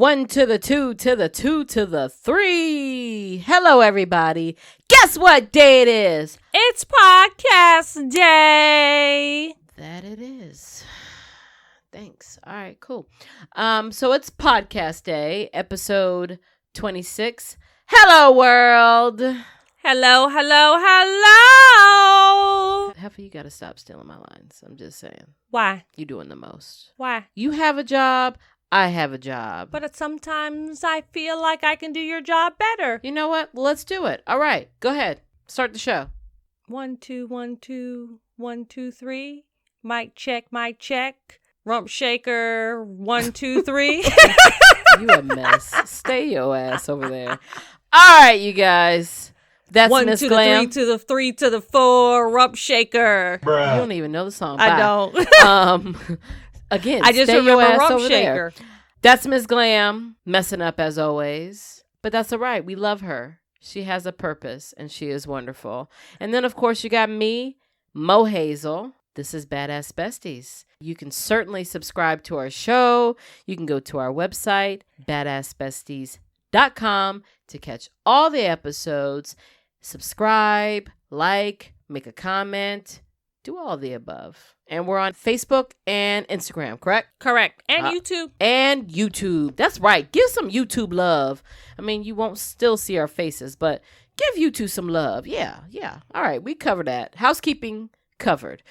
1 to the 2 to the 2 to the 3. Hello, everybody. Guess what day it is? It's podcast day. That it is. Thanks. All right, cool. So it's podcast day, episode 26. Hello, world. Hello, hello, hello. Half of you got to stop stealing my lines. I'm just saying. Why? You're doing the most. Why? You have a job. I have a job. But sometimes I feel like I can do your job better. You know what? Well, let's do it. All right. Go ahead. Start the show. 1, 2, 1, 2, 1, 2, 3. Mic check, mic check. Rump shaker. 1, 2, 3. You a mess. Stay your ass over there. All right, you guys. That's Ms. Glam. 1 to the 3 to the 4. Rump shaker. Bruh. You don't even know the song. Bye. I don't. Again, I just stay remember your ass rump over shaker. There. That's Ms. Glam, messing up as always. But that's all right. We love her. She has a purpose, and she is wonderful. And then, of course, you got me, Mohazel. This is Badass Besties. You can certainly subscribe to our show. You can go to our website, badassbesties.com, to catch all the episodes. Subscribe, like, make a comment, do all the above. And we're on Facebook and Instagram, correct? Correct. And YouTube. And YouTube. That's right. Give some YouTube love. I mean, you won't still see our faces, but give YouTube some love. Yeah. All right. We covered that. Housekeeping covered.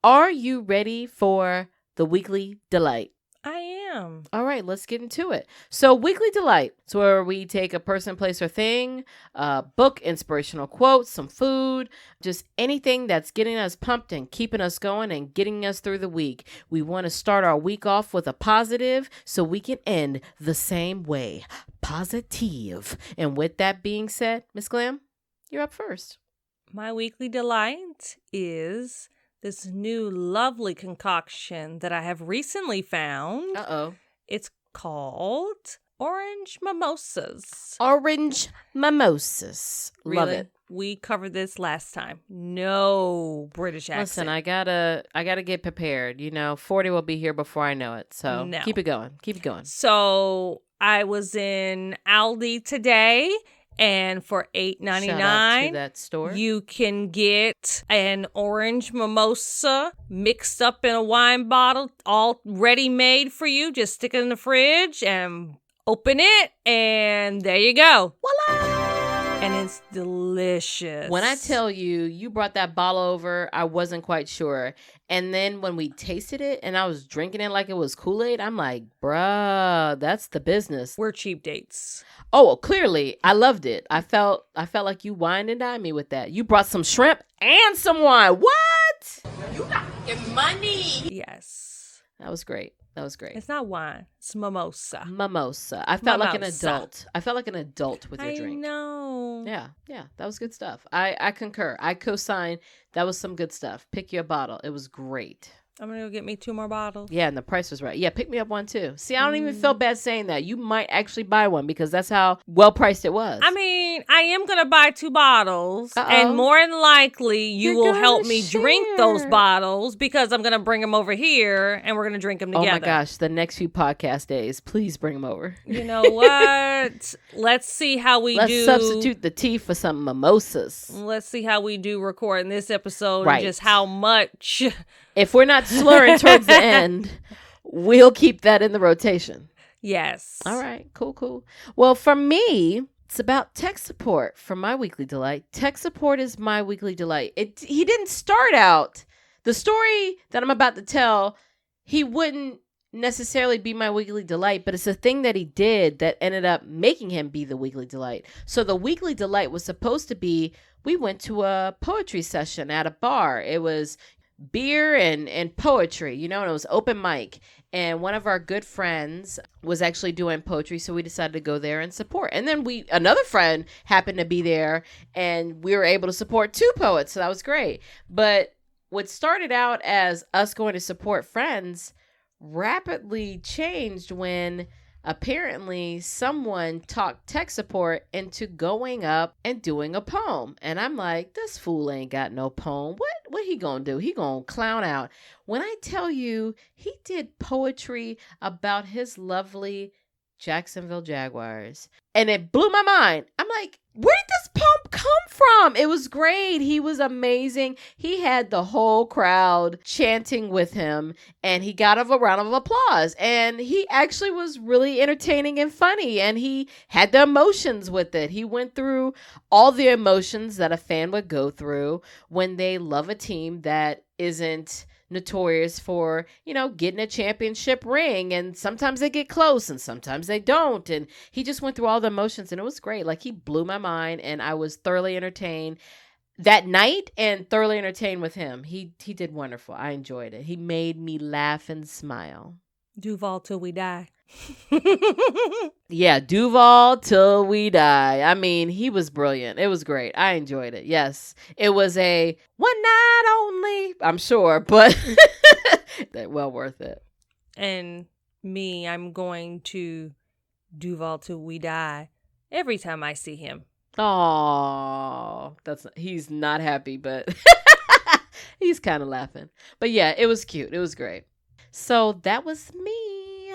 Are you ready for the Weekly Delight? I am. All right, let's get into it. So Weekly Delight, it's where we take a person, place, or thing, book, inspirational quotes, some food, just anything that's getting us pumped and keeping us going and getting us through the week. We want to start our week off with a positive so we can end the same way. Positive. And with that being said, Ms. Glam, you're up first. My Weekly Delight is this new lovely concoction that I have recently found. Uh-oh. It's called Orange Mimosas. Orange Mimosas. Really? Love it. We covered this last time. No British accent. Listen, I gotta get prepared. 40 will be here before I know it. So No. Keep it going. So I was in Aldi today. And for $8.99, shout out to that store. You can get an orange mimosa mixed up in a wine bottle, all ready-made for you. Just stick it in the fridge and open it, and there you go. Voila! And it's delicious. When I tell you, you brought that bottle over, I wasn't quite sure. And then when we tasted it and I was drinking it like it was Kool-Aid, I'm like, bruh, that's the business. We're cheap dates. Oh, well, clearly, I loved it. I felt like you wined and dined me with that. You brought some shrimp and some wine. What? You got your money. Yes. That was great. It's not wine. It's mimosa. I felt like an adult. I felt like an adult with your drink. I know. Yeah. That was good stuff. I concur. I co-sign. That was some good stuff. Pick your bottle. It was great. I'm going to go get me 2 more bottles. Yeah, and the price was right. Yeah, pick me up one too. See, I don't even feel bad saying that. You might actually buy one because that's how well priced it was. I mean, I am going to buy 2 bottles. And more than likely, you will help me drink those bottles because I'm going to bring them over here and we're going to drink them together. Oh my gosh, the next few podcast days, please bring them over. You know what? Let's see how we do. Let's substitute the tea for some mimosas. Let's see how we do recording this episode right. And just how much. If we're not slurring towards the end, we'll keep that in the rotation. Yes. All right. Cool. Well, for me, it's about tech support for my Weekly Delight. Tech support is my Weekly Delight. He didn't start out. The story that I'm about to tell, he wouldn't necessarily be my Weekly Delight, but it's a thing that he did that ended up making him be the Weekly Delight. So the Weekly Delight was supposed to be, we went to a poetry session at a bar. It was beer and poetry, and it was open mic. And one of our good friends was actually doing poetry, so we decided to go there and support. And then another friend happened to be there, and we were able to support 2 poets, so that was great. But what started out as us going to support friends rapidly changed when apparently someone talked tech support into going up and doing a poem. And I'm like, this fool ain't got no poem. What he gonna do? He gonna clown out. When I tell you he did poetry about his lovely Jacksonville Jaguars. And it blew my mind. I'm like, where did this pump come from? It was great. He was amazing. He had the whole crowd chanting with him, and he got a round of applause. And he actually was really entertaining and funny, and he had the emotions with it. He went through all the emotions that a fan would go through when they love a team that isn't notorious for, getting a championship ring, and sometimes they get close and sometimes they don't, and he just went through all the emotions, and it was great. Like, he blew my mind, and I was thoroughly entertained that night and thoroughly entertained with him. He did wonderful. I enjoyed it. He made me laugh and smile. Duval till we die. Yeah, Duval till we die. I mean, he was brilliant. It was great. I enjoyed it. Yes. It was a one night only, I'm sure, but well worth it. And me, I'm going to Duval till we die every time I see him. Oh, he's not happy, but he's kind of laughing. But yeah, it was cute. It was great. So that was me.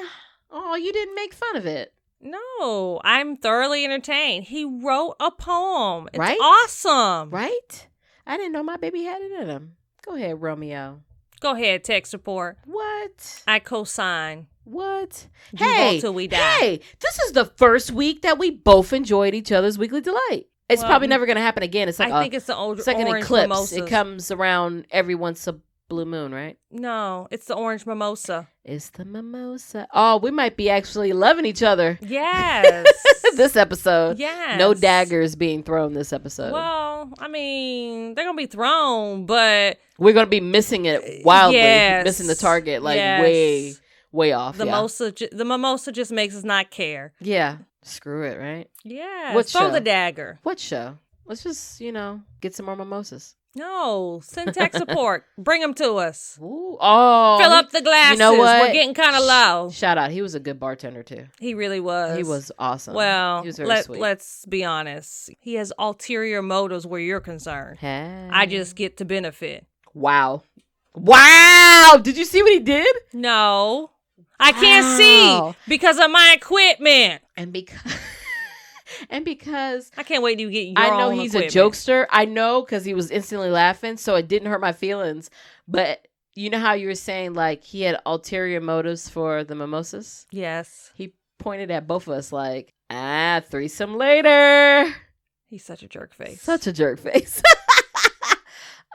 Oh, you didn't make fun of it. No, I'm thoroughly entertained. He wrote a poem. It's right? Awesome. Right? I didn't know my baby had it in him. Go ahead, Romeo. Go ahead, tech support. What? I co-sign. What? Duval till we die. Hey, this is the first week that we both enjoyed each other's weekly delight. It's probably never going to happen again. It's like I think it's the it's like an orange eclipse. mimosas. It comes around every once a blue moon, right? No, it's the orange mimosa. It's the mimosa. Oh, we might be actually loving each other. Yes. This episode. Yes. No daggers being thrown this episode. Well, I mean, they're going to be thrown, but we're going to be missing it wildly. Yes. Missing the target like Yes. way off. The mimosa just makes us not care. Yeah. Screw it, right? Yeah. What throw show? the dagger. What show? Let's just, get some more mimosas. No, send tech support. Bring them to us. Ooh, oh. Fill up the glasses. You know what? We're getting kind of low. Shout out. He was a good bartender, too. He really was. He was awesome. Well, he was very sweet. Let's be honest. He has ulterior motives where you're concerned. Hey. I just get to benefit. Wow. Wow. Did you see what he did? No. I can't see because of my equipment. And because I can't wait to get your I know own he's equipment. a jokester. I know because he was instantly laughing, so it didn't hurt my feelings. But you know how you were saying like he had ulterior motives for the mimosas? Yes. He pointed at both of us like, threesome later. He's such a jerk face. Such a jerk face.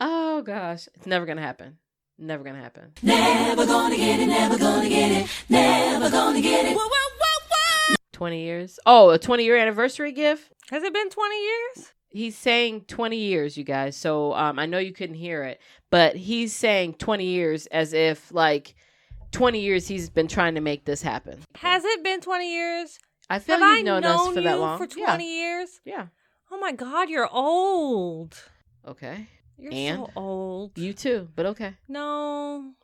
Oh gosh, it's never gonna happen. Never gonna happen. Never gonna get it, never gonna get it, never gonna get it. Whoa, whoa, whoa, whoa. 20 years. Oh, a 20-year anniversary gift? Has it been 20 years? He's saying 20 years, you guys. So I know you couldn't hear it, but he's saying 20 years as if like 20 years he's been trying to make this happen. Has it been 20 years? I feel Have you've known us for that long. For 20 years? Yeah. Oh my God, you're old. Okay. You're And so old. You too, but okay. No.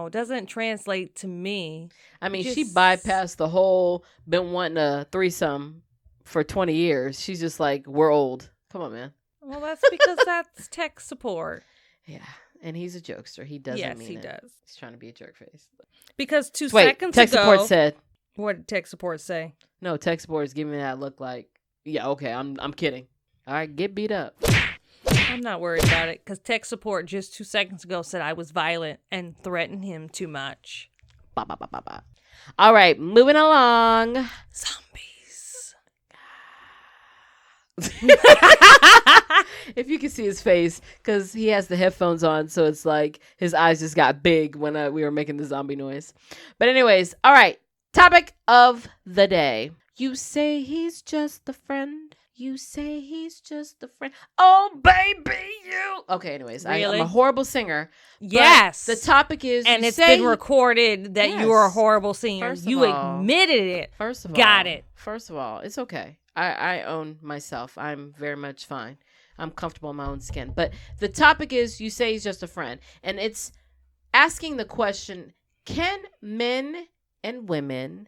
Doesn't translate to me. I mean, she bypassed the whole been wanting a threesome for 20 years. She's just like, we're old. Come on, man. Well, that's because that's tech support. Yeah. And he's a jokester. He doesn't mean it. Yes, he does. He's trying to be a jerk face. Because 2 Wait, seconds tech ago. support said. What did tech support say? No, tech support is giving me that look like, yeah, okay, I'm kidding. All right, get beat up. I'm not worried about it because tech support just 2 seconds ago said I was violent and threatened him too much. Ba, ba, ba, ba, ba. All right, moving along. Zombies. If you can see his face, because he has the headphones on, so it's like his eyes just got big when we were making the zombie noise. But anyways, all right, topic of the day. You say he's just a friend. You say he's just a friend. Oh, baby, you. Okay, anyways, Really? I'm a horrible singer. Yes. The topic is, and you it's say been recorded that you are a horrible singer. First of You all- admitted it. First of all, Got it. First of all, it's okay. I own myself. I'm very much fine. I'm comfortable in my own skin. But the topic is, you say he's just a friend. And it's asking the question, can men and women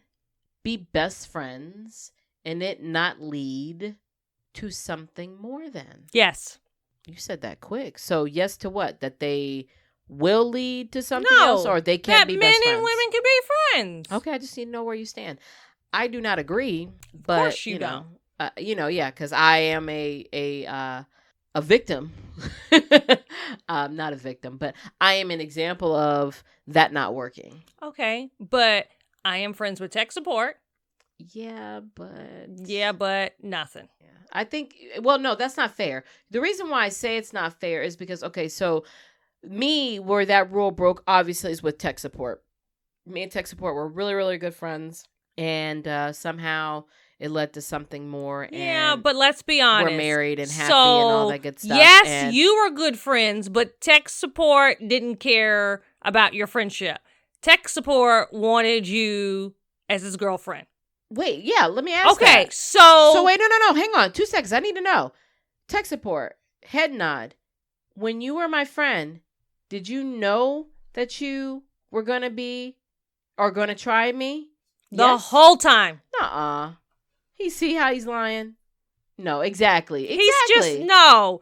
be best friends and it not lead to something more than? Yes. You said that quick. So yes to what? That they will lead to something No, else, or they can that be men best friends? and women can be friends. Okay, I just need to know where you stand. I do not agree. But course you don't. Yeah, because I am a victim. Not a victim, but I am an example of that not working. Okay, but I am friends with tech support. Yeah, but Nothing. yeah. I think, well, no, that's not fair. The reason why I say it's not fair is because, okay, so me, where that rule broke, obviously, is with tech support. Me and tech support were really, really good friends, and somehow it led to something more. Yeah, and but let's be honest. We're married and happy and all that good stuff. Yes, and you were good friends, but tech support didn't care about your friendship. Tech support wanted you as his girlfriend. Wait, yeah, let me ask Okay, that. so wait, no, hang on, 2 seconds. I need to know. Tech support, head nod. When you were my friend, did you know that you were gonna be or gonna try me? the whole time. Nuh-uh. He see how he's lying? No, exactly. He's Exactly. He's No,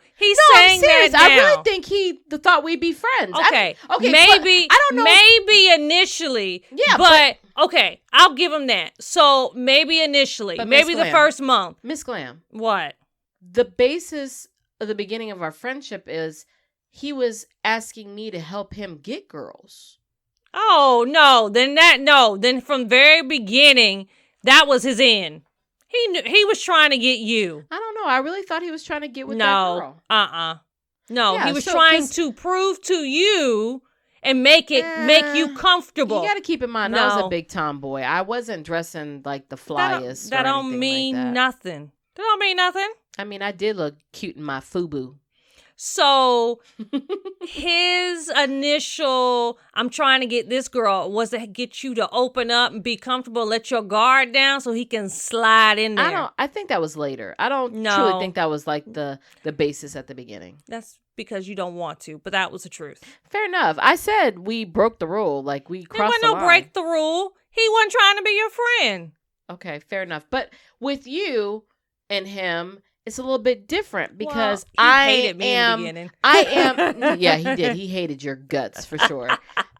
saying I'm serious. that now. I really think he thought we'd be friends. Okay, okay. Maybe I don't know. Maybe initially. Yeah, but okay, I'll give him that. So maybe initially, But maybe Miss the Glam. first month. Miss Glam, What? the basis of the beginning of our friendship is he was asking me to help him get girls. Oh no! Then from very beginning, that was his end. He knew he was trying to get you. I don't know. I really thought he was trying to get with that No, girl. No, Yeah, he was so, trying 'cause- to prove to you and make you comfortable. You got to keep in mind, I was a big tomboy. I wasn't dressing like the flyest. That or don't anything mean like that. nothing. That don't mean nothing. I mean, I did look cute in my FUBU. So his initial, I'm trying to get this girl, was to get you to open up and be comfortable, let your guard down so he can slide in there. I think that was later. I don't No. truly think that was like the basis at the beginning. That's because you don't want to, but that was the truth. Fair enough. I said we broke the rule. Like we It crossed wasn't the no line. break the rule. He wasn't trying to be your friend. Okay, fair enough. But with you and him, it's a little bit different because Well, he I hated me am. in the beginning. I am. Yeah, he did. He hated your guts for sure.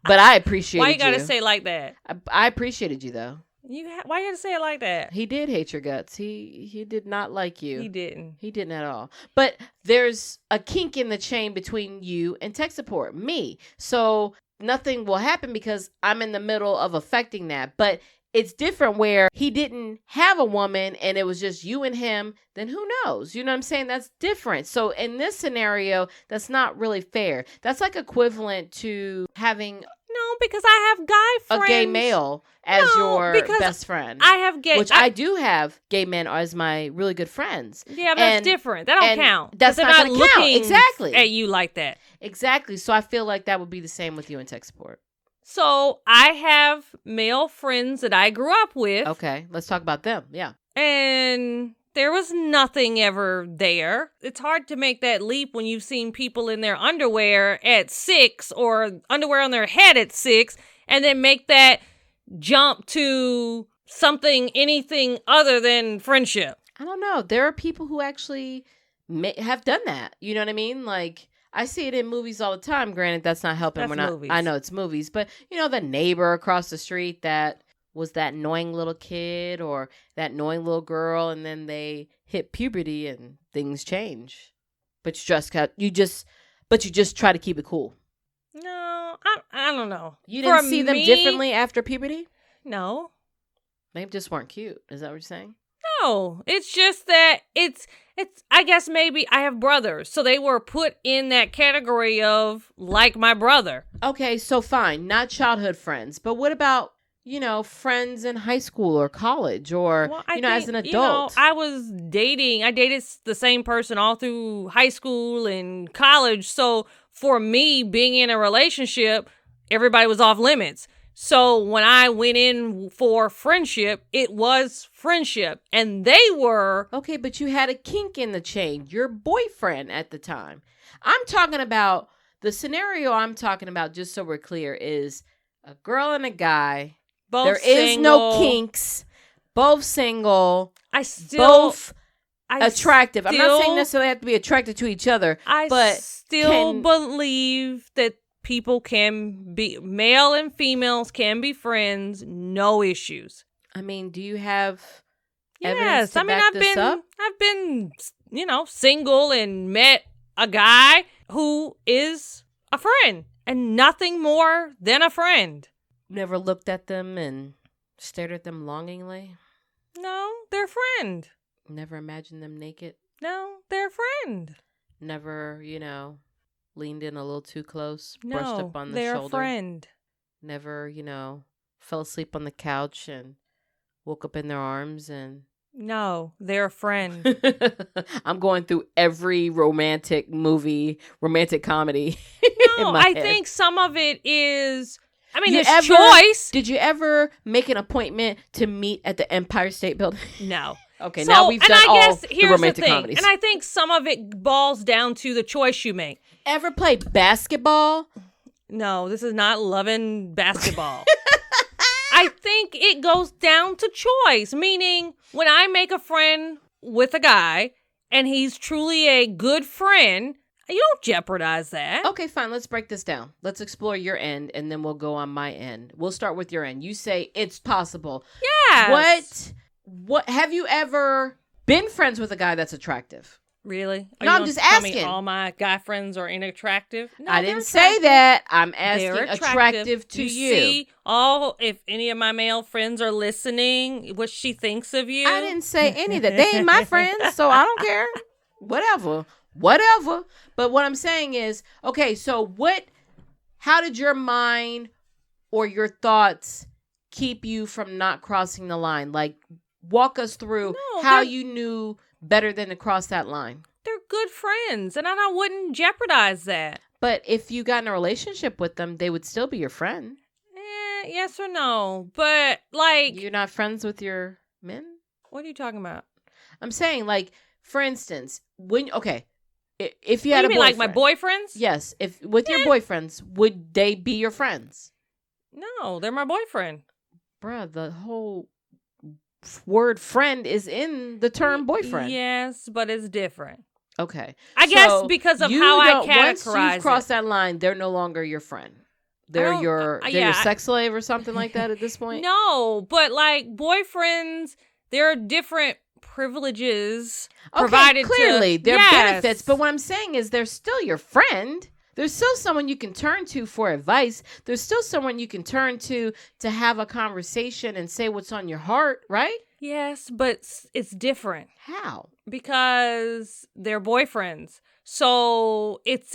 But I appreciated you. Why you gotta say it like that? I appreciated you though. Why you gotta say it like that? He did hate your guts. He did not like you. He didn't. He didn't at all. But there's a kink in the chain between you and tech support, me. So nothing will happen because I'm in the middle of affecting that. But it's different where he didn't have a woman and it was just you and him. Then who knows? You know what I'm saying? That's different. So in this scenario, that's not really fair. That's like equivalent to having No, because I have guy friends. a gay male as No, your because best friend. I have gay. Which I do have gay men as my really good friends. Yeah, but that's And- different. That don't and count. that's 'Cause not they're gonna not count. looking Exactly. at you like that. Exactly. So I feel like that would be the same with you in tech support. So I have male friends that I grew up with. Okay, let's talk about them. Yeah. And there was nothing ever there. It's hard to make that leap when you've seen people in their underwear at 6 or underwear on their head at 6 and then make that jump to anything other than friendship. I don't know. There are people who actually have done that. You know what I mean? Like, I see it in movies all the time. Granted, that's not helping. That's movies. I know it's movies, but you know, the neighbor across the street that was that annoying little kid or that annoying little girl, and then they hit puberty and things change. But you just try to keep it cool. No, I don't know. You didn't For see them me, differently after puberty? No. They just weren't cute. Is that what you're saying? No, it's just that it's I guess maybe I have brothers, so they were put in that category of like my brother. Okay, so fine, not childhood friends, but what about, friends in high school or college or, Well, as an adult? I dated the same person all through high school and college, so for me being in a relationship, everybody was off limits. So when I went in for friendship, it was friendship. And they were... Okay, but you had a kink in the chain. Your boyfriend at the time. I'm talking about... The scenario I'm talking about, just so we're clear, is a girl and a guy. both There single. is no kinks. Both single. I still... Both I attractive. I'm not saying still- necessarily have to be attracted to each other. I but still believe that people can be... Male and females can be friends. No issues. I mean, do you have evidence Yes, to back this up? I've been, single and met a guy who is a friend and nothing more than a friend. Never looked at them and stared at them longingly? No, they're a friend. Never imagined them naked? No, they're a friend. Never, leaned in a little too close, No, brushed up on the they're shoulder? a friend. Never, fell asleep on the couch and woke up in their arms and... No, they're a friend. I'm going through every romantic comedy in No, my I head. think some of it is, You it's ever- choice. Did you ever make an appointment to meet at the Empire State Building? No. Okay, So, now we've and done I all guess the here's romantic the thing, comedies. and I think some of it boils down to the choice you make. Ever play basketball? No, this is not loving basketball. I think it goes down to choice, meaning when I make a friend with a guy and he's truly a good friend, you don't jeopardize that. Okay, fine. Let's break this down. Let's explore your end, and then we'll go on my end. We'll start with your end. You say it's possible. Yes. What have you ever been friends with a guy that's attractive? Really? No, I'm just asking. Tell me all my guy friends are unattractive? No, I they're didn't say attractive. that. I'm asking They're attractive to you. See, if any of my male friends are listening, what she thinks of you. I didn't say any of that. They ain't my friends, so I don't care. Whatever. But what I'm saying is, okay, so how did your mind or your thoughts keep you from not crossing the line? Like, walk us through how you knew better than to cross that line. They're good friends, and I wouldn't jeopardize that. But if you got in a relationship with them, they would still be your friend. Yes or no? But, like... You're not friends with your men? What are you talking about? I'm saying, like, for instance, if you What had do a you mean, boyfriend. like my boyfriends? Yes. If with your boyfriends, would they be your friends? No, they're my boyfriend. Bruh, the whole word friend is in the term boyfriend. Yes, but it's different. Okay. I guess because of how I once categorize you've crossed it. that line, they're no longer your friend. They're your sex slave or something like that at this point? No, but like boyfriends, there are different privileges Okay, provided clearly, to... they're Yes. benefits. But what I'm saying is they're still your friend. There's still someone you can turn to for advice. There's still someone you can turn to have a conversation and say what's on your heart, right? Yes, but it's different How? because they're boyfriends. So it's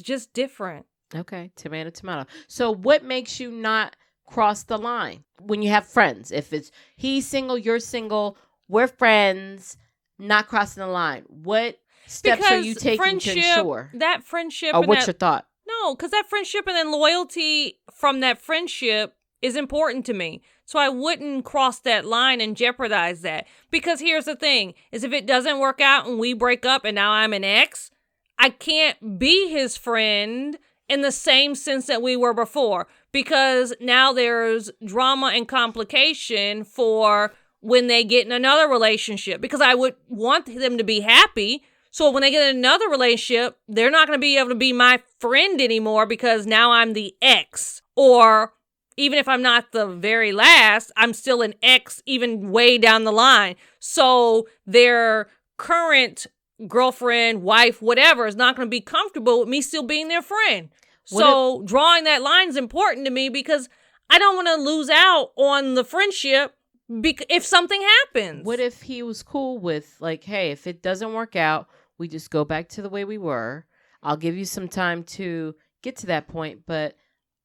just different. Okay, tomato. So what makes you not cross the line when you have friends? If it's he's single, you're single, we're friends, not crossing the line. What steps are you taking to ensure? That friendship. Or and what's your thought? No, because that friendship and then loyalty from that friendship is important to me. So I wouldn't cross that line and jeopardize that. Because here's the thing, is if it doesn't work out and we break up and now I'm an ex, I can't be his friend in the same sense that we were before. Because now there's drama and complication for when they get in another relationship. Because I would want them to be happy. So when they get in another relationship, they're not going to be able to be my friend anymore because now I'm the ex. Or even if I'm not the very last, I'm still an ex even way down the line. So their current girlfriend, wife, whatever is not going to be comfortable with me still being their friend. So drawing that line is important to me because I don't want to lose out on the friendship if something happens. What if he was cool with, like, hey, if it doesn't work out, we just go back to the way we were. I'll give you some time to get to that point, but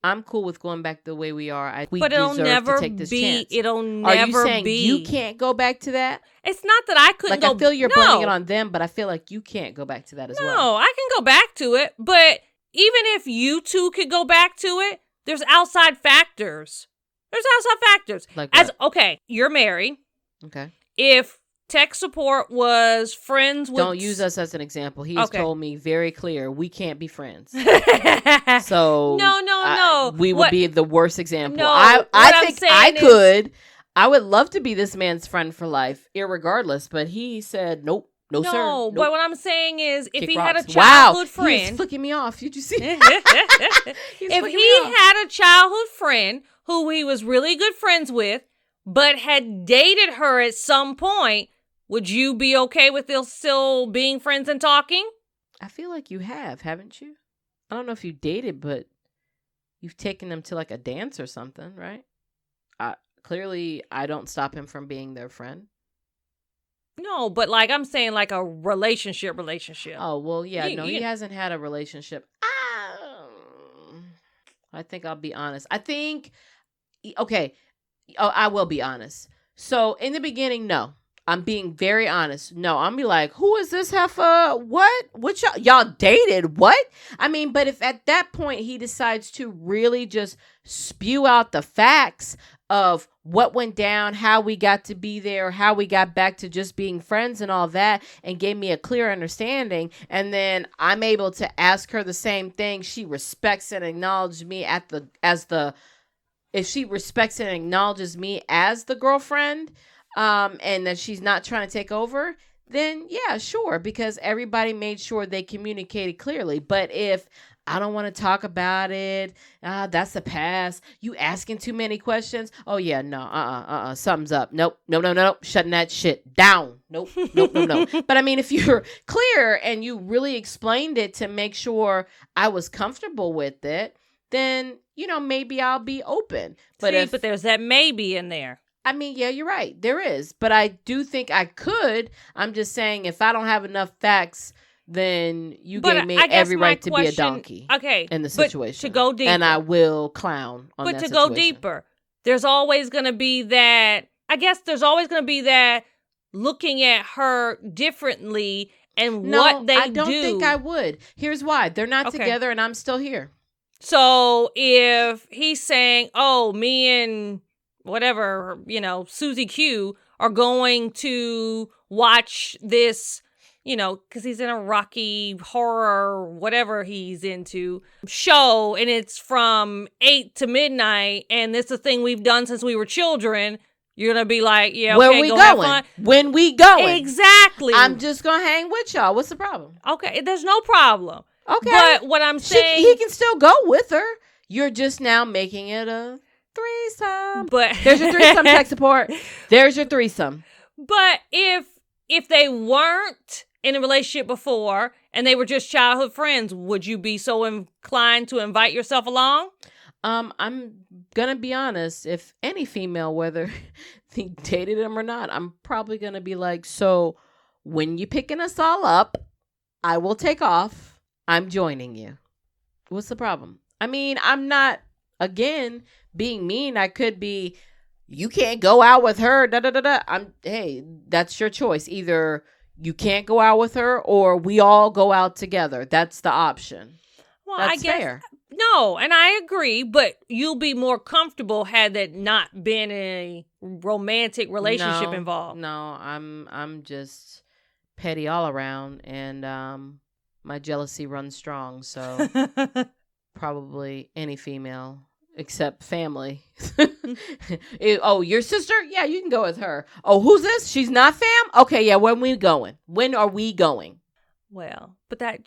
I'm cool with going back the way we are. We but it'll deserve never to take this be. chance. It'll Are never you saying be. you can't go back to that? It's not that I couldn't Like, go. I feel you're no. blaming it on them, but I feel like you can't go back to that as well. No, I can go back to it, but even if you two could go back to it, there's outside factors. Like Okay, you're married. Okay. If tech support was friends with... Don't use us as an example. He has told me very clear, we can't be friends. So No. We would be the worst example. No, I think I could. I would love to be this man's friend for life, irregardless. But he said, nope, no, sir. No, Nope. but what I'm saying is, if Kick he rocks. had a childhood Wow, he's friend, flicking me off. Did you see? if he had a childhood friend who he was really good friends with, but had dated her at some point, would you be okay with them still being friends and talking? I feel like you have, haven't you? I don't know if you dated, but you've taken them to like a dance or something, right? Clearly, I don't stop him from being their friend. No, but like I'm saying like a relationship. Oh, well, yeah, You- no, you- he hasn't had a relationship. I think I'll be honest. Okay, oh, I will be honest. So in the beginning, no. I'm being very honest. No, I'm be like, who is this heifer? What? What y'all dated? What? I mean, but if at that point he decides to really just spew out the facts of what went down, how we got to be there, how we got back to just being friends and all that, and gave me a clear understanding, and then I'm able to ask her the same thing, she respects and acknowledges me if she respects and acknowledges me as the girlfriend, and that she's not trying to take over, then yeah, sure, because everybody made sure they communicated clearly. But if I don't want to talk about it, that's a pass. You asking too many questions. Oh yeah, no, something's up. Nope, no, shutting that shit down. Nope. But I mean, if you're clear and you really explained it to make sure I was comfortable with it, then maybe I'll be open. But but there's that maybe in there. I mean, yeah, you're right. There is. But I do think I could. I'm just saying if I don't have enough facts, then you gave me every right to be a donkey. Okay. In the situation. But to go deeper. And I will clown on that situation. But to go deeper, there's always going to be that, I guess there's always going to be that looking at her differently and what they do. I don't think I would. Here's why. They're not together and I'm still here. So if he's saying, oh, me and whatever, Susie Q are going to watch this, because he's in a Rocky horror, whatever he's into, show, and it's from 8 to midnight, and it's a thing we've done since we were children, you're going to be like, yeah, okay, Where we go going? have fun. When we going? Exactly. I'm just going to hang with y'all. What's the problem? Okay, there's no problem. Okay. But what I'm saying... he can still go with her. You're just now making it a threesome. But there's your threesome tech support. There's your threesome. But if they weren't in a relationship before and they were just childhood friends, would you be so inclined to invite yourself along? I'm gonna be honest. If any female, whether they dated him or not, I'm probably gonna be like, so when you picking us all up, I will take off. I'm joining you. What's the problem? I mean, I'm not, again, being mean. I could be, you can't go out with her, hey, that's your choice. Either you can't go out with her or we all go out together. That's the option. Well, that's I guess, fair. No, and I agree, but you'll be more comfortable had that not been a romantic relationship involved. No, I'm just petty all around, and my jealousy runs strong, so probably any female except family. Your sister? Yeah, you can go with her. Oh, who's this? She's not fam? Okay, yeah, when we going? When are we going? Well, but I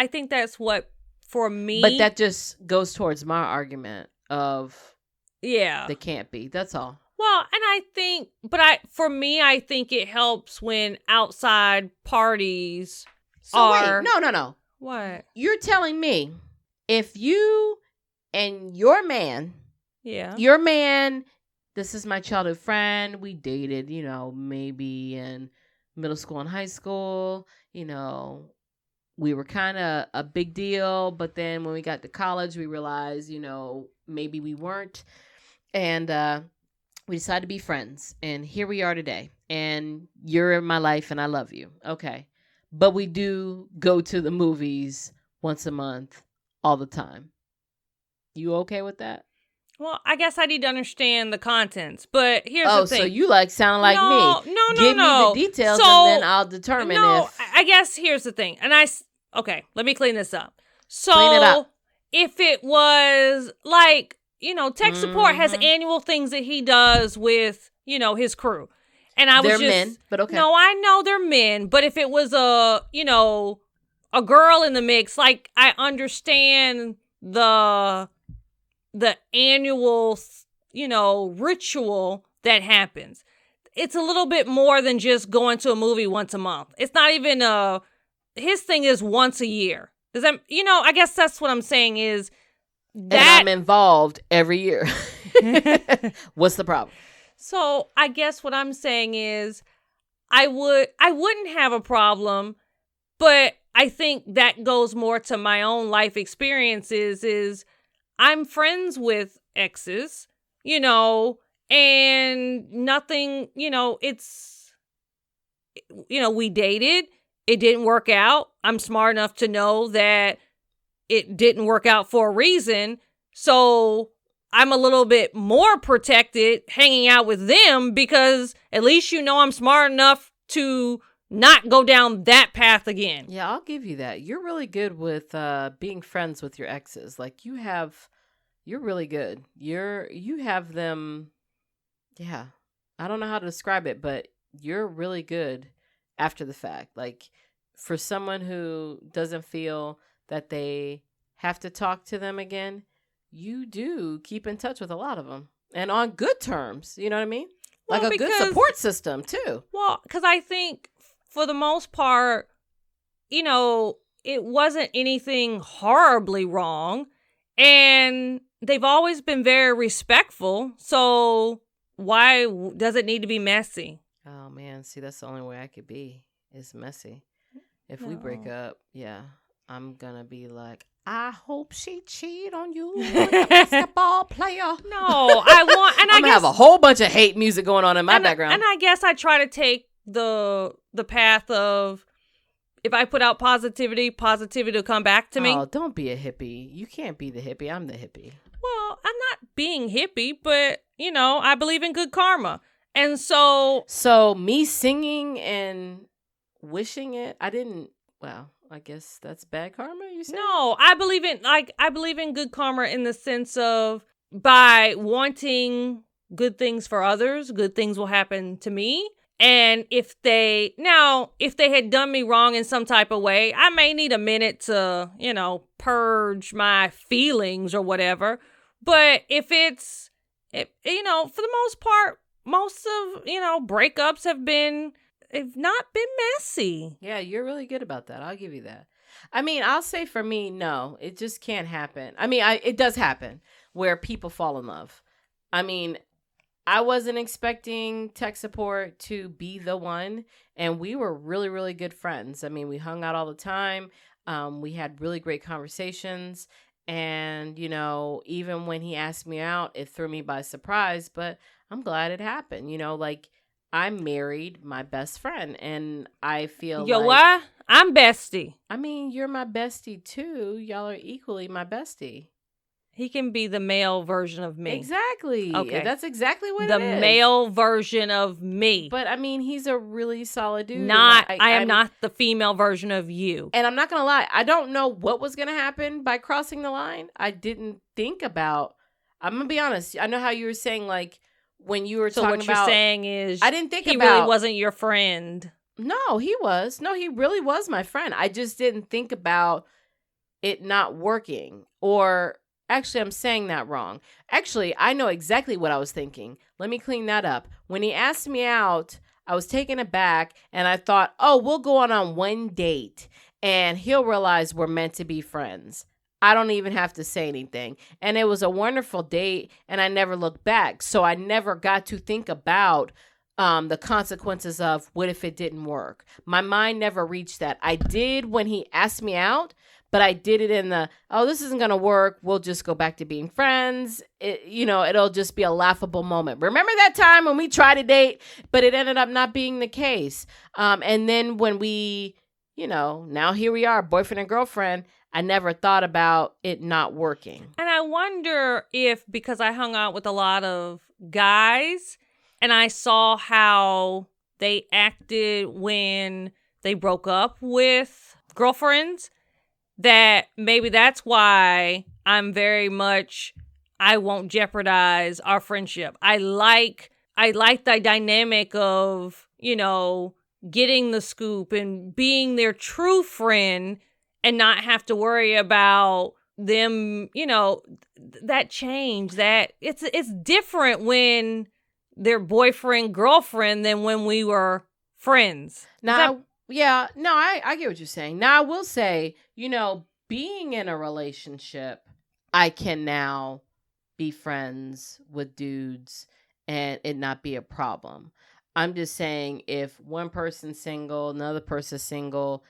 think that's what, for me. But that just goes towards my argument of, yeah, they can't be. That's all. Well, and I think, for me, I think it helps when outside parties are. Wait, no. What? You're telling me if you and your man, this is my childhood friend, we dated, maybe in middle school and high school, we were kind of a big deal, but then when we got to college, we realized, maybe we weren't, and we decided to be friends, and here we are today, and you're in my life, and I love you, okay, but we do go to the movies once a month, all the time. You okay with that? Well, I guess I need to understand the contents, but here's the thing. Oh, so you sound like me. No. Give me the details, and then I'll determine if... I guess here's the thing. And okay, let me clean this up. So, clean it up. If it was like, tech support has annual things that he does with, his crew. And they're men, but okay. No, I know they're men, but if it was a girl in the mix, like I understand the annual, ritual that happens. It's a little bit more than just going to a movie once a month. It's not even his thing is once a year. Does that, I guess that's what I'm saying is that. And I'm involved every year. What's the problem? So I guess what I'm saying is I wouldn't have a problem, but I think that goes more to my own life experiences is I'm friends with exes, and nothing, we dated. It didn't work out. I'm smart enough to know that it didn't work out for a reason. So I'm a little bit more protected hanging out with them because at least I'm smart enough to not go down that path again. Yeah, I'll give you that. You're really good with being friends with your exes. Like you're really good. You have them. Yeah, I don't know how to describe it, but you're really good after the fact. Like for someone who doesn't feel that they have to talk to them again, you do keep in touch with a lot of them and on good terms. You know what I mean? Like a good support system too. Well, because I think for the most part, it wasn't anything horribly wrong. And they've always been very respectful. So why does it need to be messy? Oh, man. See, that's the only way I could be is messy. If we break up, yeah, I'm going to be like, I hope she cheated on you with a basketball player. No, I'm going to have a whole bunch of hate music going on in my background. And I guess I try to take the path of if I put out positivity will come back to me. Oh, don't be a hippie. You can't be the hippie. I'm the hippie. Well, I'm not being hippie, but, I believe in good karma. And so me singing and wishing it, I guess that's bad karma, you said? No, I believe in good karma in the sense of by wanting good things for others, good things will happen to me. And if they had done me wrong in some type of way, I may need a minute to, purge my feelings or whatever. But for the most part, most of, breakups have not been messy. Yeah, you're really good about that. I'll give you that. I mean, I'll say for me, no, it just can't happen. I mean, it does happen where people fall in love. I mean, I wasn't expecting tech support to be the one, and we were really, really good friends. I mean, we hung out all the time. We had really great conversations, and, even when he asked me out, it threw me by surprise, but I'm glad it happened. Like I married my best friend, and I feel what? I'm bestie. I mean, you're my bestie too. Y'all are equally my bestie. He can be the male version of me. Exactly. Okay. That's exactly what it is. The male version of me. But I mean, he's a really solid dude. I am not the female version of you. And I'm not going to lie. I don't know what was going to happen by crossing the line. I didn't think about, I'm going to be honest. I know how you were saying, like, when you were talking about. So what you're saying is I didn't think he really wasn't your friend. No, he was. No, he really was my friend. I just didn't think about it not working. Or actually, I'm saying that wrong. Actually, I know exactly what I was thinking. Let me clean that up. When he asked me out, I was taken aback and I thought, oh, we'll go on one date and he'll realize we're meant to be friends. I don't even have to say anything. And it was a wonderful date and I never looked back. So I never got to think about the consequences of what if it didn't work. My mind never reached that. I did when he asked me out, but I did it in the, oh, this isn't going to work. We'll just go back to being friends. It'll just be a laughable moment. Remember that time when we tried to date, but it ended up not being the case. And then when we, now here we are, boyfriend and girlfriend, I never thought about it not working. And I wonder if, because I hung out with a lot of guys and I saw how they acted when they broke up with girlfriends, that maybe that's why I'm very much, I won't jeopardize our friendship. I like the dynamic of, getting the scoop and being their true friend and not have to worry about them, that change, that it's different when their boyfriend, girlfriend than when we were friends. Now, I get what you're saying. Now, I will say, being in a relationship, I can now be friends with dudes and it not be a problem. I'm just saying, if one person's single, another person's single,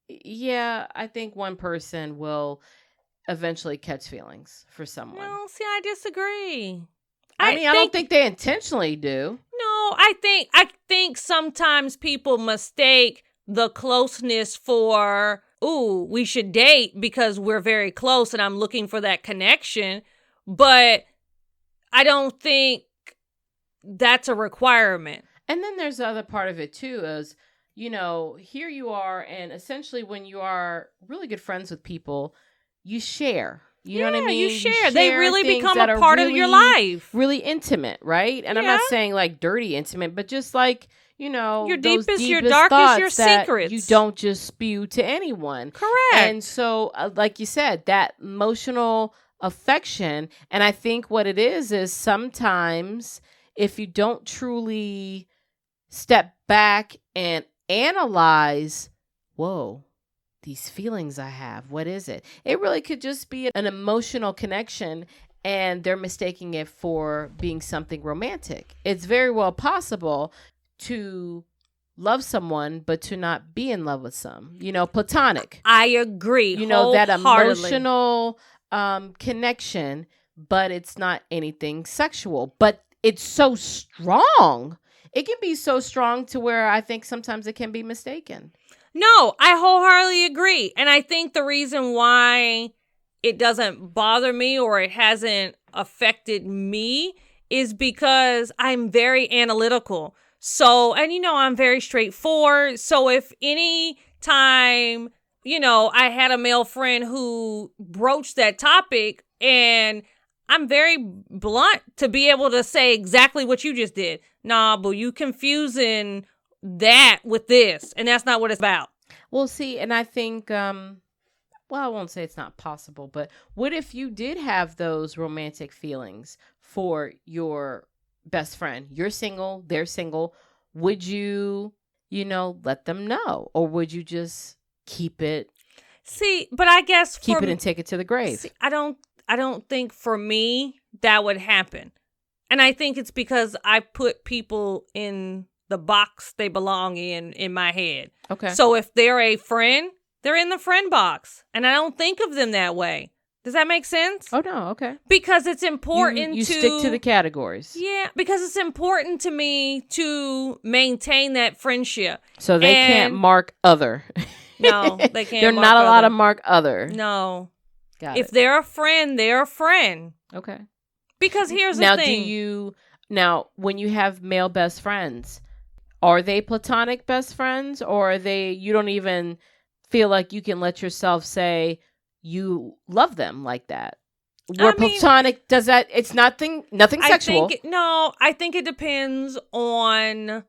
yeah, I think one person will eventually catch feelings for someone. No, see, I disagree. I don't think they intentionally do. No, I think sometimes people mistake the closeness for, ooh, we should date because we're very close and I'm looking for that connection. But I don't think that's a requirement. And then there's the other part of it too, is, here you are, and essentially when you are really good friends with people, you share. You know what I mean? You share. They really become a part of your life. Really intimate, right? And I'm not saying like dirty intimate, but just like, your those deepest, your thoughts darkest, your that secrets. You don't just spew to anyone. Correct. And so, like you said, that emotional affection. And I think what it is sometimes if you don't truly step back and analyze, whoa, these feelings I have, what is it? It really could just be an emotional connection, and they're mistaking it for being something romantic. It's very well possible to love someone, but to not be in love with some, platonic. I agree. That emotional connection, but it's not anything sexual. But it's so strong. It can be so strong to where I think sometimes it can be mistaken. No, I wholeheartedly agree. And I think the reason why it doesn't bother me or it hasn't affected me is because I'm very analytical. So, and I'm very straightforward. So if any time, I had a male friend who broached that topic, and I'm very blunt to be able to say exactly what you just did. Nah, but you confusing that with this, and that's not what it's about. Well, see, and I think, I won't say it's not possible, but what if you did have those romantic feelings for your best friend? You're single, they're single. Would you, let them know? Or would you just keep it? See, but I guess keep it and take it to the grave. See, I don't think for me that would happen. And I think it's because I put people in the box they belong in my head. Okay. So if they're a friend, they're in the friend box. And I don't think of them that way. Does that make sense? Oh, no. Okay. Because it's important you stick to the categories. Yeah, because it's important to me to maintain that friendship. So they can't mark other. No, they can't. They're not allowed to mark other. No. Got it. If they're a friend, they're a friend. Okay. Because here's the thing. Now, when you have male best friends, are they platonic best friends, or are they, you don't even feel like you can let yourself say you love them like that? Platonic, does that, it's nothing sexual. I think it depends on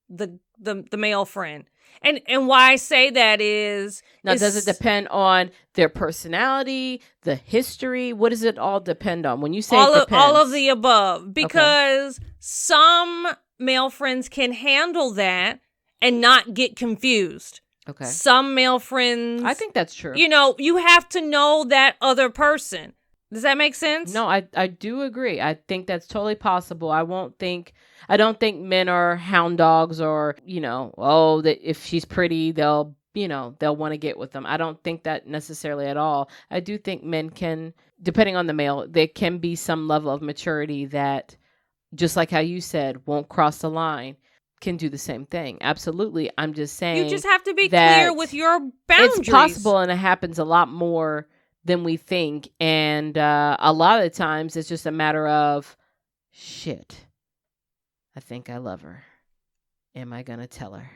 the male friend. And why I say that is... Now, does it depend on their personality, the history? What does it all depend on? When you say it depends. All of the above. Because some male friends can handle that and not get confused. Okay. Some male friends... I think that's true. You have to know that other person. Does that make sense? No, I do agree. I think that's totally possible. I don't think men are hound dogs, or, that if she's pretty, they'll want to get with them. I don't think that necessarily at all. I do think men can, depending on the male, there can be some level of maturity that, just like how you said, won't cross the line, can do the same thing. Absolutely. I'm just saying. You just have to be clear with your boundaries. It's possible, and it happens a lot more than we think. And a lot of the times it's just a matter of, shit, I think I love her. Am I going to tell her?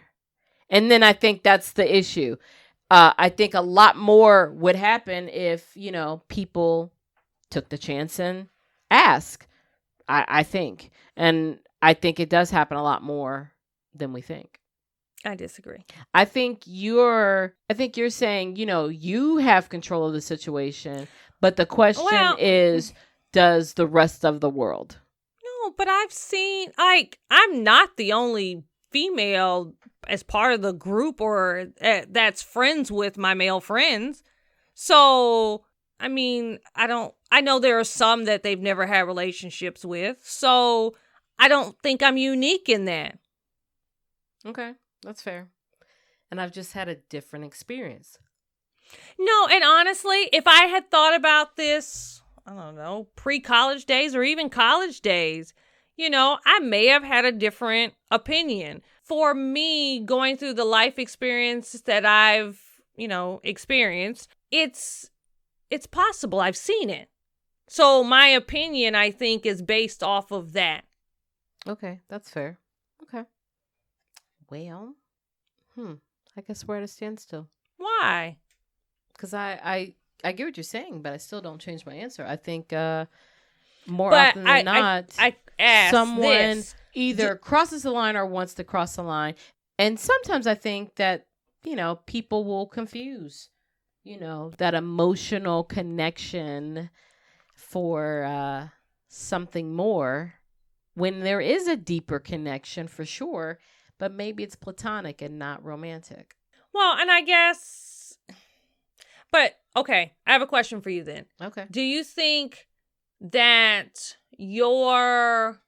And then I think that's the issue. I think a lot more would happen if, people took the chance and ask. I think. And I think it does happen a lot more than we think. I disagree. I think you're saying, you have control of the situation, but the question is, does the rest of the world? No, but I've seen, like, I'm not the only female as part of the group or that's friends with my male friends. So, I mean, I know there are some that they've never had relationships with. So, I don't think I'm unique in that. Okay, that's fair. And I've just had a different experience. No, and honestly, if I had thought about this, I don't know, pre-college days or even college days, I may have had a different opinion. For me, going through the life experience that I've, experienced, it's possible. I've seen it. So my opinion, I think, is based off of that. Okay, that's fair. Okay. Well, I guess we're at a standstill. Why? Because I get what you're saying, but I still don't change my answer. I think more But often than not, I asked someone this. either crosses the line or wants to cross the line. And sometimes I think that, people will confuse, that emotional connection for something more when there is a deeper connection for sure, but maybe it's platonic and not romantic. Well, and I guess, but okay, I have a question for you then. Okay. Do you think that your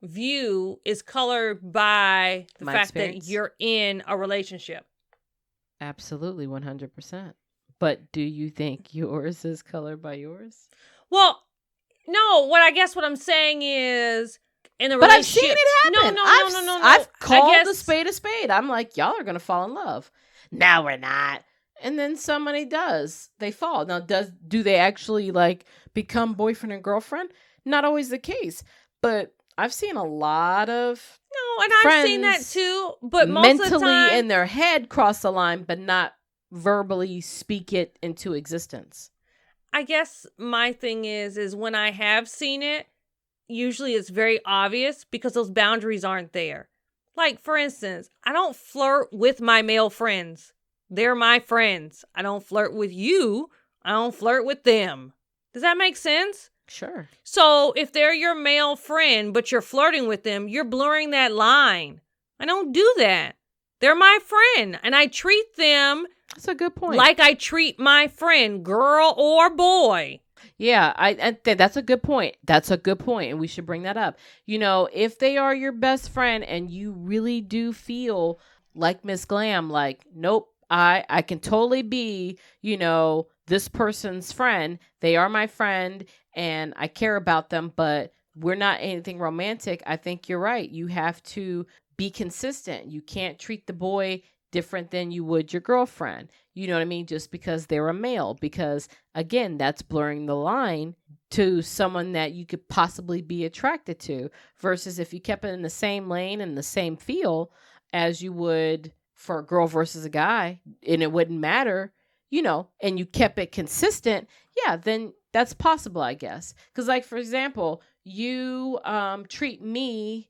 view is colored by the My fact experience? that you're in a relationship? Absolutely, 100%. But do you think yours is colored by yours? Well, no, what I'm saying is in a But I've relationship. seen it happen. No. I've called I guess, a spade a spade. I'm like, y'all are going to fall in love. No, we're not. And then somebody does. They fall. Now, do they actually become boyfriend and girlfriend? Not always the case. But I've seen a lot of no, and I've seen that too. But most mentally of the time, in their head cross the line, but not verbally speak it into existence. I guess my thing is when I have seen it, usually it's very obvious because those boundaries aren't there. Like, for instance, I don't flirt with my male friends. They're my friends. I don't flirt with you. I don't flirt with them. Does that make sense? Sure. So if they're your male friend, but you're flirting with them, you're blurring that line. I don't do that. They're my friend, and I treat them That's a good point. like I treat my friend, girl or boy. Yeah, I think that's a good point. That's a good point, and we should bring that up. If they are your best friend and you really do feel like Ms.Glam, nope, I can totally be, this person's friend. They are my friend, and I care about them, but we're not anything romantic. I think you're right. You have to be consistent. You can't treat the boy different than you would your girlfriend. You know what I mean? Just because they're a male. Because, again, that's blurring the line to someone that you could possibly be attracted to. Versus if you kept it in the same lane and the same feel as you would for a girl versus a guy, and it wouldn't matter, and you kept it consistent, yeah, then that's possible, I guess. Because, for example, you treat me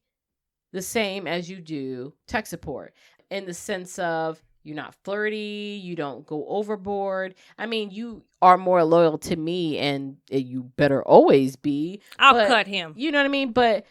the same as you do tech support in the sense of you're not flirty, you don't go overboard. I mean, you are more loyal to me, and you better always be. I'll cut him. You know what I mean? But,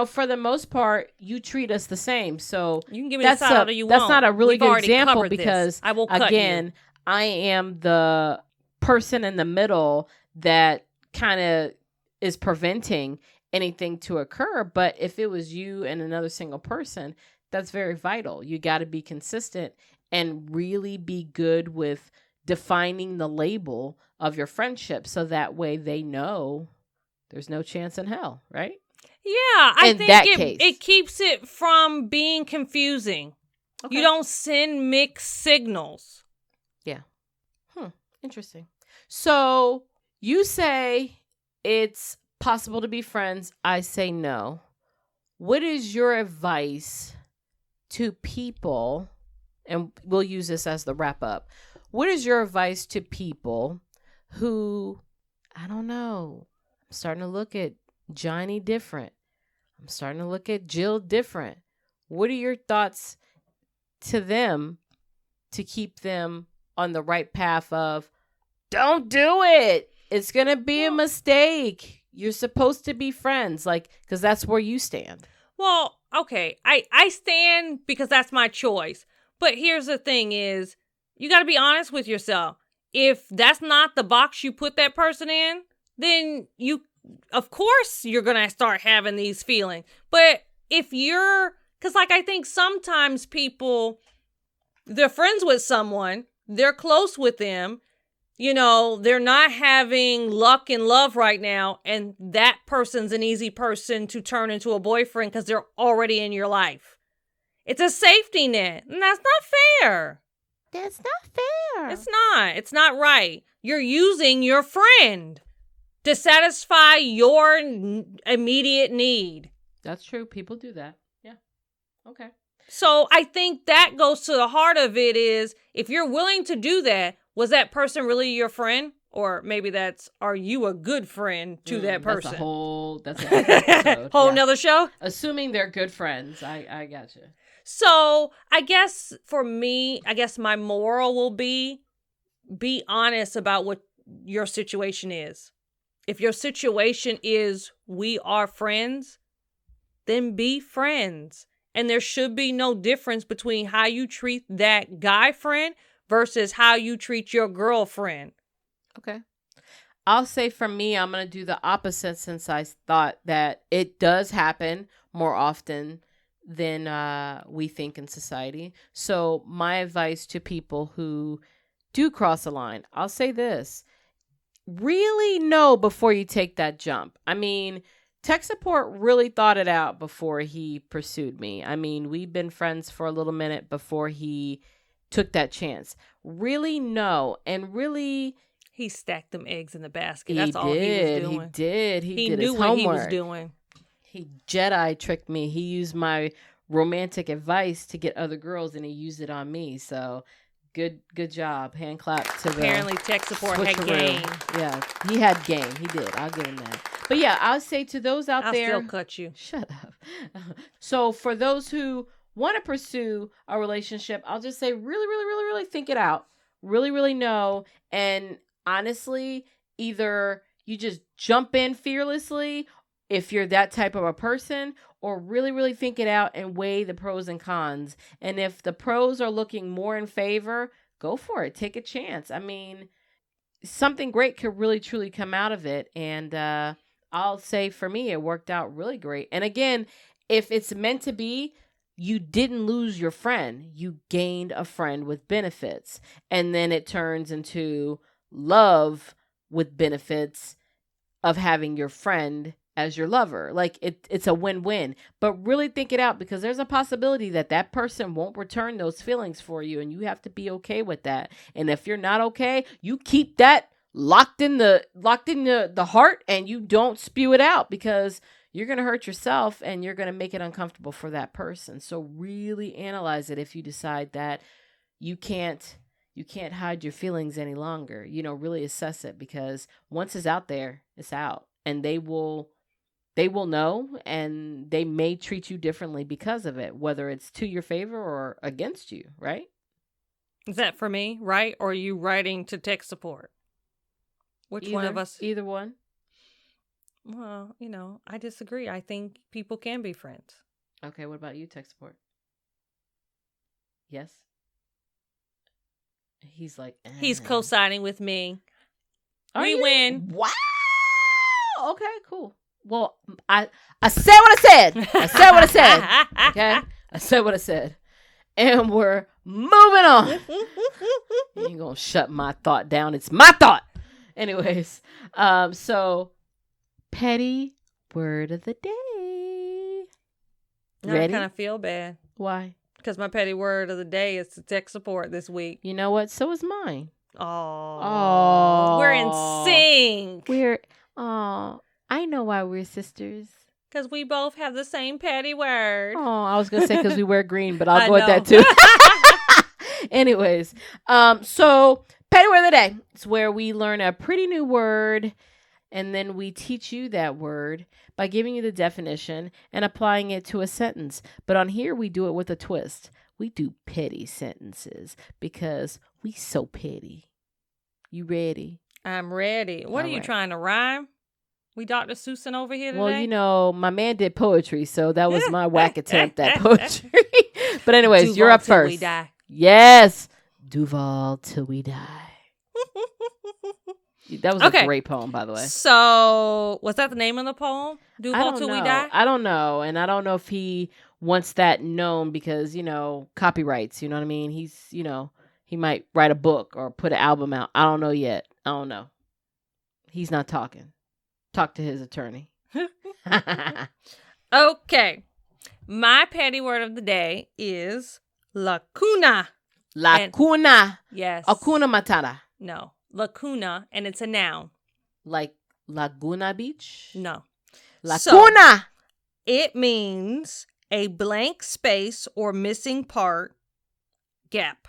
for the most part, you treat us the same. So you can give me the side you that's want. not a really We've good already example covered because, this. I will cut again, you. I am the person in the middle that kind of is preventing anything to occur. But if it was you and another single person, that's very vital. You got to be consistent and really be good with defining the label of your friendship so that way they know there's no chance in hell, right? Yeah, I In think that case. it keeps it from being confusing. Okay. You don't send mixed signals. Yeah. Interesting. So you say it's possible to be friends. I say no. What is your advice to people, and we'll use this as the wrap up. What is your advice to people who, I don't know, I'm starting to look at Johnny different. I'm starting to look at Jill different. What are your thoughts to them to keep them on the right path of don't do it? It's going to be a mistake. You're supposed to be friends, like, because that's where you stand. Well, okay, I stand because that's my choice. But here's the thing is, you got to be honest with yourself. If that's not the box you put that person in, then of course, you're going to start having these feelings. But if because like I think sometimes people, they're friends with someone, they're close with them, they're not having luck in love right now, and that person's an easy person to turn into a boyfriend because they're already in your life. It's a safety net, and that's not fair. That's not fair. It's not. It's not right. You're using your friend to satisfy your immediate need. That's true. People do that. Yeah. Okay. So I think that goes to the heart of it is, if you're willing to do that, was that person really your friend? Or maybe are you a good friend to that person? That's a whole episode. Whole nother show? Assuming they're good friends. I gotcha. So I guess for me, my moral will be honest about what your situation is. If your situation is we are friends, then be friends. And there should be no difference between how you treat that guy friend versus how you treat your girlfriend. Okay. I'll say for me, I'm going to do the opposite, since I thought that it does happen more often than we think in society. So my advice to people who do cross a line, I'll say this. Really know before you take that jump. I mean, tech support really thought it out before he pursued me. I mean, we've been friends for a little minute before he took that chance. Really know, and really... He stacked them eggs in the basket. That's all he was doing. He did. He did knew his what homework. He was doing. He Jedi tricked me. He used my romantic advice to get other girls, and he used it on me. So... Good job. Hand clap to the... Apparently tech support had game. Yeah, he had game. He did. I'll give him that. But yeah, I'll say to those out there... I'll still cut you. Shut up. So for those who want to pursue a relationship, I'll just say really, really, really, really think it out. Really, really know. And honestly, either you just jump in fearlessly if you're that type of a person, or really, really think it out and weigh the pros and cons. And if the pros are looking more in favor, go for it. Take a chance. I mean, something great could really, truly come out of it. And I'll say for me, it worked out really great. And again, if it's meant to be, you didn't lose your friend. You gained a friend with benefits. And then it turns into love with benefits of having your friend as your lover. Like it's a win-win. But really think it out, because there's a possibility that person won't return those feelings for you, and you have to be okay with that. And if you're not okay, you keep that locked in the heart, and you don't spew it out, because you're going to hurt yourself and you're going to make it uncomfortable for that person. So really analyze it if you decide that you can't hide your feelings any longer. Really assess it, because once it's out there, it's out, and they will know, and they may treat you differently because of it, whether it's to your favor or against you, right? Is that for me, right? Or are you writing to tech support? Which one of us? Either one. Well, I disagree. I think people can be friends. Okay, what about you, tech support? Yes? He's like... He's co-signing with me. We win. Wow! Okay, cool. Well, I said what I said. I said what I said. Okay? I said what I said. And we're moving on. You ain't gonna shut my thought down. It's my thought. Anyways, so petty word of the day. Ready? I kind of feel bad. Why? Because my petty word of the day is to tech support this week. You know what? So is mine. Oh. We're in sync. I know why we're sisters. Because we both have the same petty word. Oh, I was going to say because we wear green, but I'll go with that too. Anyways, so petty word of the day. It's where we learn a pretty new word, and then we teach you that word by giving you the definition and applying it to a sentence. But on here, we do it with a twist. We do petty sentences because we so petty. You ready? I'm ready. What are you trying to rhyme? We Dr. Seussing over here today? Well, you know, my man did poetry, so that was my whack attempt at poetry. But anyways, Duval you're up till first. we die. Yes. Duval till we die. That was a great poem, by the way. So, was that the name of the poem? I Duval don't till know. we die? I don't know. And I don't know if he wants that known because, you know, copyrights, you know what I mean? He's, you know, he might write a book or put an album out. I don't know yet. I don't know. He's not talking. Talk to his attorney. Okay. My petty word of the day is lacuna. Lacuna. Yes. Hakuna Matata. No. Lacuna, and it's a noun. Like Laguna Beach? No. Lacuna. So, it means a blank space or missing part, gap.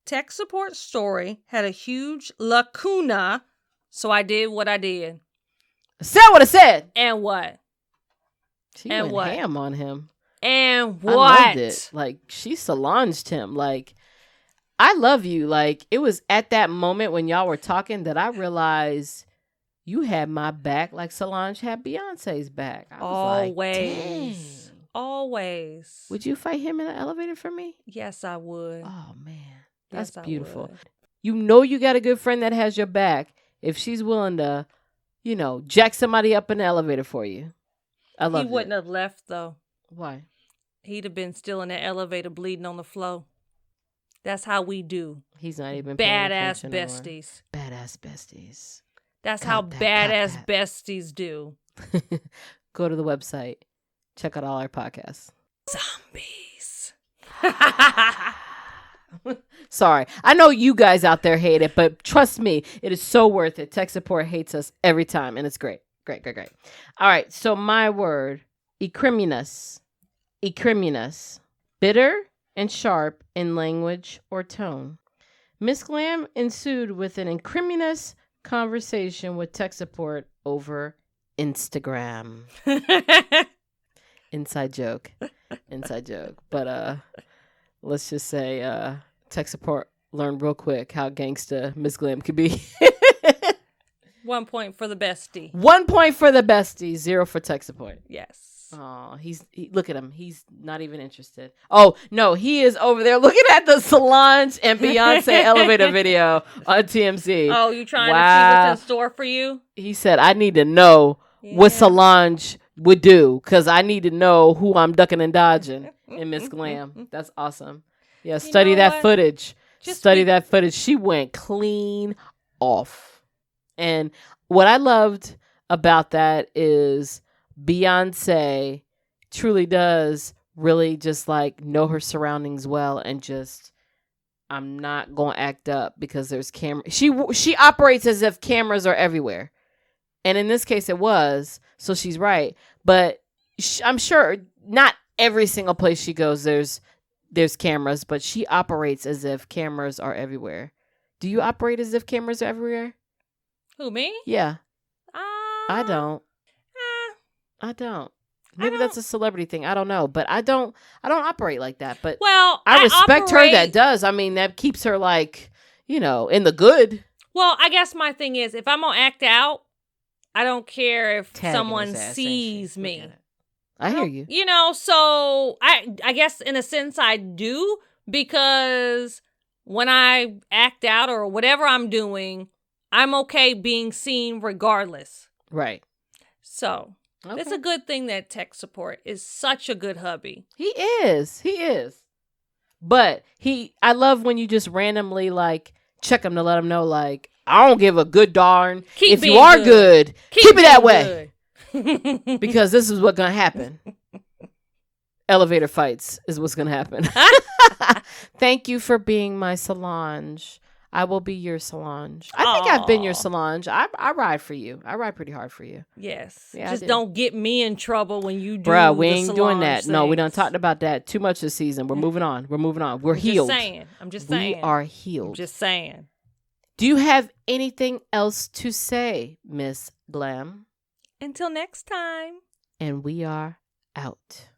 Tech support story had a huge lacuna, so I did what I did. Said what I said. And what? She And went what? ham on him. And what? I loved it. Like, she Solanged him. Like, I love you. Like, it was at that moment when y'all were talking that I realized you had my back like Solange had Beyonce's back. I was Always. like, dang. Always. Would you fight him in an elevator for me? Yes, I would. Oh, man. That's Yes, I beautiful. would. You know you got a good friend that has your back if she's willing to, you know, jack somebody up in the elevator for you. I love it. He wouldn't have left, though. Why? He'd have been still in the elevator bleeding on the floor. That's how we do. He's not even paying Badass attention no more. besties. Badass besties. That's Cop how that, badass cop besties do. Go to the website. Check out all our podcasts. Zombies. Sorry. I know you guys out there hate it, but trust me, it is so worth it. Tech support hates us every time, and it's great. Great. All right. So my word, ecriminous. Ecriminous. Bitter and sharp in language or tone. Ms.Glam ensued with an incriminous conversation with tech support over Instagram. Inside joke. But let's just say tech support learned real quick how gangsta Ms.Glam could be. 1 point for the bestie. 1 point for the bestie, 0 for tech support. Yes. Oh, look at him. He's not even interested. Oh, no, he is over there looking at the Solange and Beyonce elevator video on TMZ. Oh, you trying to see what's in store for you? He said, I need to know what Solange would do because I need to know who I'm ducking and dodging in Ms.Glam. That's awesome. Yeah, study that footage. Study that footage. She went clean off. And what I loved about that is Beyonce truly does really just like know her surroundings well and just I'm not going to act up because there's camera. She operates as if cameras are everywhere. And in this case it was, so she's right. But I'm sure not every single place she goes there's cameras, but she operates as if cameras are everywhere. Do you operate as if cameras are everywhere? Who, me? Yeah. I don't. Maybe that's a celebrity thing. I don't know, but I don't operate like that. But I respect her that does. I mean, that keeps her like, you know, in the good. Well, I guess my thing is if I'm gonna act out, I don't care if Tagging someone his ass, sees me. I hear you. You know, so I guess in a sense I do because when I act out or whatever I'm doing, I'm okay being seen regardless. Right. So it's a good thing that tech support is such a good hubby. He is. But I love when you just randomly like check him to let him know like, I don't give a good darn. If you are good, keep it that way. Because this is what's going to happen. Elevator fights is what's going to happen. Thank you for being my Solange. I will be your Solange. I think I've been your Solange. I ride for you. I ride pretty hard for you. Yes. Yeah, just don't get me in trouble when you do Bruh, we the ain't doing that. Solange No, we things. done talked about that too much this season. We're moving on. We're healed. I'm just saying. We are healed. I'm just saying. Do you have anything else to say, Miss Glam? Until next time. And we are out.